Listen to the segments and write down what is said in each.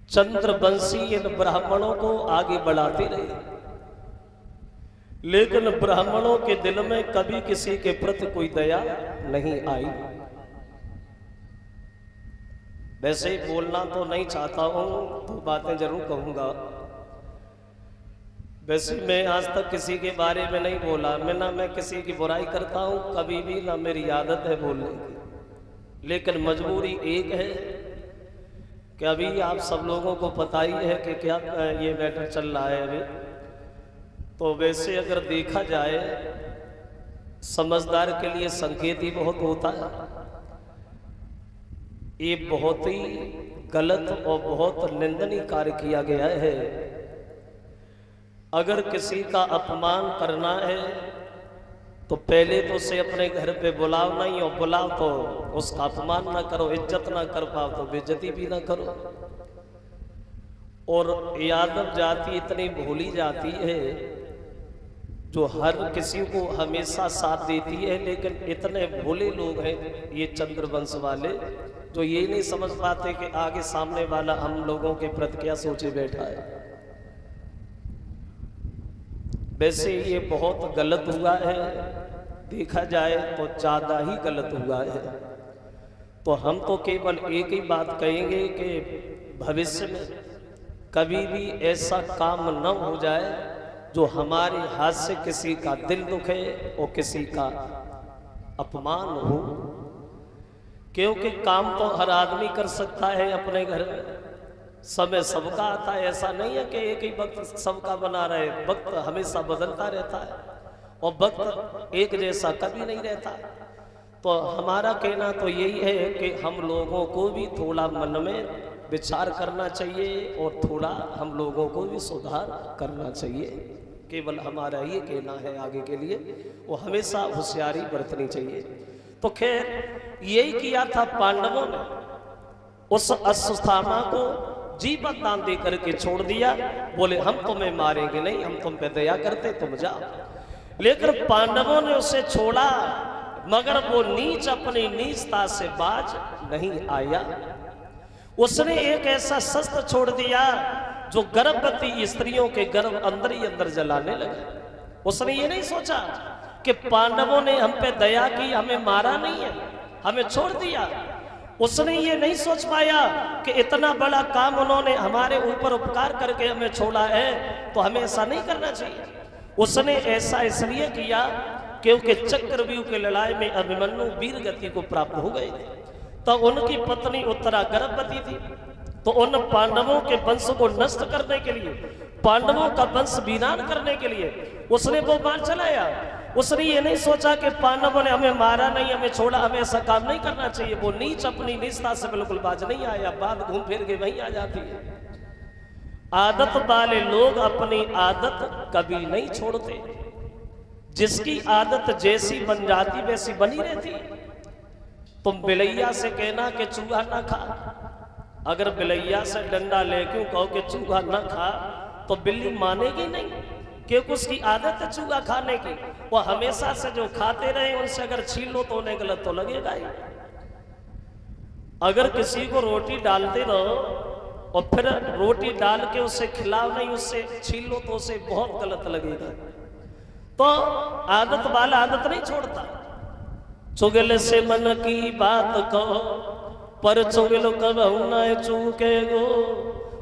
चंद्रवंशी इन ब्राह्मणों को आगे बढ़ाते रहे, लेकिन ब्राह्मणों के दिल में कभी किसी के प्रति कोई दया नहीं आई। वैसे ही बोलना तो नहीं चाहता हूं, तो बातें जरूर कहूंगा। वैसे मैं आज तक किसी के बारे में नहीं बोला, मैं किसी की बुराई करता हूं कभी भी, ना मेरी आदत है बोलने की। लेकिन मजबूरी एक है कि अभी आप सब लोगों को पता ही है कि क्या ये मैटर चल रहा है अभी। तो वैसे अगर देखा जाए, समझदार के लिए संकेत ही बहुत होता है। ये बहुत ही गलत और बहुत निंदनीय कार्य किया गया है। अगर किसी का अपमान करना है तो पहले तो उसे अपने घर पे बुलाओ नहीं, और बुलाओ तो उसका अपमान ना करो, इज्जत ना कर पाओ तो बेइज्जती भी ना करो। और यादव जाति इतनी भोली जाती है जो हर किसी को हमेशा साथ देती है, लेकिन इतने भोले लोग हैं ये चंद्रवंश वाले, जो ये नहीं समझ पाते कि आगे सामने वाला हम लोगों के प्रति क्या सोचे बैठा है। वैसे ये बहुत गलत हुआ है, देखा जाए तो ज़्यादा ही गलत हुआ है। तो हम तो केवल एक ही बात कहेंगे कि भविष्य में कभी भी ऐसा काम न हो जाए जो हमारे हाथ से किसी का दिल दुखे और किसी का अपमान हो। क्योंकि काम तो हर आदमी कर सकता है अपने घर में, समय सबका आता है। ऐसा नहीं है कि एक ही वक्त सबका बना रहे, वक्त हमेशा बदलता रहता है और वक्त एक जैसा कभी नहीं रहता। तो हमारा कहना तो यही है कि हम लोगों को भी थोड़ा मन में विचार करना चाहिए और थोड़ा हम लोगों को भी सुधार करना चाहिए। केवल हमारा ये कहना है आगे के लिए, वो हमेशा होशियारी बरतनी चाहिए। तो खैर यही किया था पांडवों ने, उस अश्वत्थामा को जीवन दान दे करके छोड़ दिया। बोले हम तुम्हें मारेंगे नहीं, हम तुम पे दया करते, तुम जाओ। लेकिन पांडवों ने उसे छोड़ा, मगर वो नीच अपनी नीचता से बाज नहीं आया। उसने एक ऐसा शस्त्र छोड़ दिया जो गर्भवती स्त्रियों के गर्भ अंदर ही अंदर जलाने लगा। उसने ये नहीं सोचा कि पांडवों ने हम पे दया की, हमें मारा नहीं है, हमें छोड़ दिया। उसने ये नहीं सोच पाया कि इतना बड़ा काम उन्होंने हमारे ऊपर उपकार करके हमें छोड़ा है, तो हमें ऐसा नहीं करना चाहिए। उसने ऐसा इसलिए किया क्योंकि चक्रव्यूह की लड़ाई में अभिमन्यु वीर गति को प्राप्त हो गए थे। तो उनकी पत्नी उत्तरा गर्भवती थी। तो उन पांडवों के वंश को नष्ट करने के लिए, पांडवों का वंश वीरान करने के लिए उसने वो बाण चलाया। उसने ये नहीं सोचा कि पांडवों ने हमें मारा नहीं, हमें छोड़ा, हमें ऐसा काम नहीं करना चाहिए। वो नीच अपनी नीचता से बिल्कुल बाज नहीं आया, बात घूम फिर के वहीं आ जाती है। आदत वाले लोग अपनी आदत कभी नहीं छोड़ते। जिसकी आदत जैसी बन जाती वैसी बनी रहती। तुम बिलैया से कहना कि चूहा ना खा, अगर बिलैया से डंडा लेके कहो कि चूहा ना खा तो बिल्ली मानेगी नहीं, क्योंकि उसकी आदत है चूहा खाने की। वो हमेशा से जो खाते रहे उनसे अगर छीन लो तो उन्हें गलत तो लगेगा ही। अगर किसी को रोटी डालते रहो और फिर रोटी डाल के उसे खिलाओ नहीं, उससे छीन लो तो उसे बहुत गलत लगेगा। तो आदत वाला आदत नहीं छोड़ता। चुगल से मन की बात कहो, पर चुगल कबहू न चूके गो।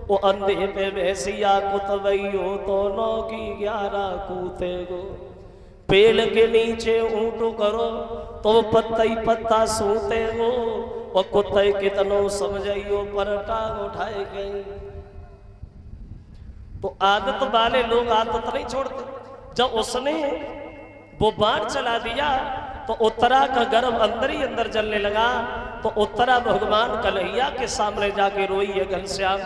वो अंधे पे भैंसिया कुतवैयो तो 9 की 11 कूते गो। पेड़ के नीचे ऊँटो करो तो पत्ता ही पत्ता सूते गो। और कुत्ते कितनो समझाइयो परटा उठाए गए। तो आदत वाले लोग आदत नहीं छोड़ते। जब उसने वो बाण चला दिया तो उत्तरा का गर्भ अंदर ही अंदर जलने लगा। तो उत्तरा भगवान कन्हैया के सामने जाके रोई है, घनश्याम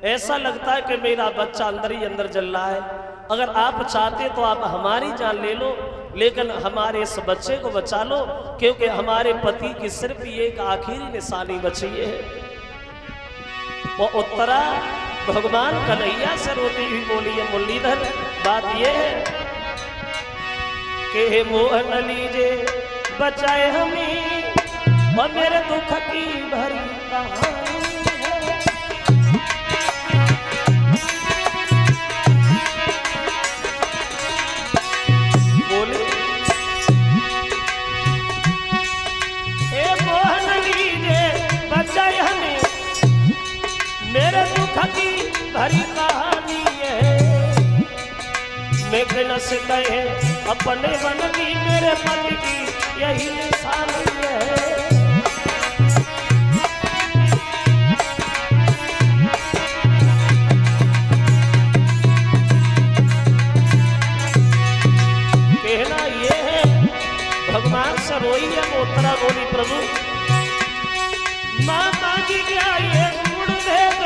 ऐसा लगता है कि मेरा बच्चा अंदर ही अंदर जल रहा है। अगर आप चाहते तो आप हमारी जान ले लो, लेकिन हमारे इस बच्चे को बचा लो, क्योंकि हमारे पति की सिर्फ एक आखिरी निशानी बची है। वो उत्तरा भगवान कन्हैया से रोती हुई बोली है, मुरलीधर बात ये है कि हे मोहन लीजे बचाए हमें और मेरे दुख की भरी कहानी है। मेरे दुख की भरी कहानी है। मेघना से कहे अपने वन की मेरे पति की यही निशानी है। कहना ये है भगवान से रोई है मोतरा बोली प्रभु माँ मांगी क्या ये गुण भेद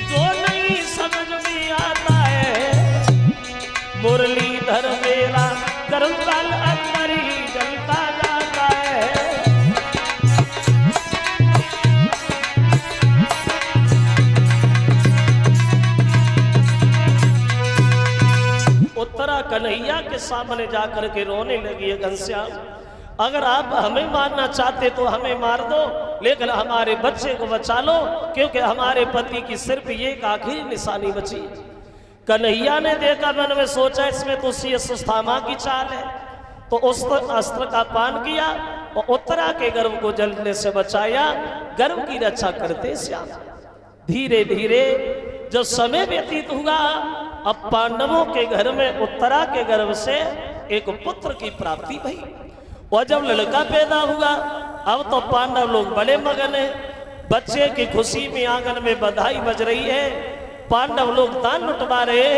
जो नहीं समझ में आता है। मुरलीधर मेरा कर्मकाल अंदर ही जलता जाता है। उत्तरा कन्हैया के सामने जाकर के रोने लगी है। घनश्याम अगर आप हमें मारना चाहते तो हमें मार दो, लेकिन हमारे बच्चे को बचा लो, क्योंकि हमारे पति की सिर्फ ये एक आखिरी निशानी बची। कन्हैया ने देखा, मन में सोचा इसमें तो सुस्थामा की चाल है, तो उस अस्त्र का पान किया और उत्तरा के गर्भ को जलने से बचाया। गर्भ की रक्षा करते श्याम। धीरे धीरे जब समय व्यतीत हुआ, अब पांडवों के घर में उत्तरा के गर्भ से एक पुत्र की प्राप्ति भई। और जब लड़का पैदा हुआ, अब तो पांडव लोग बड़े मगन हैं। बच्चे की खुशी में आंगन में बधाई बज रही है, पांडव लोग दान लुटवा रहे हैं।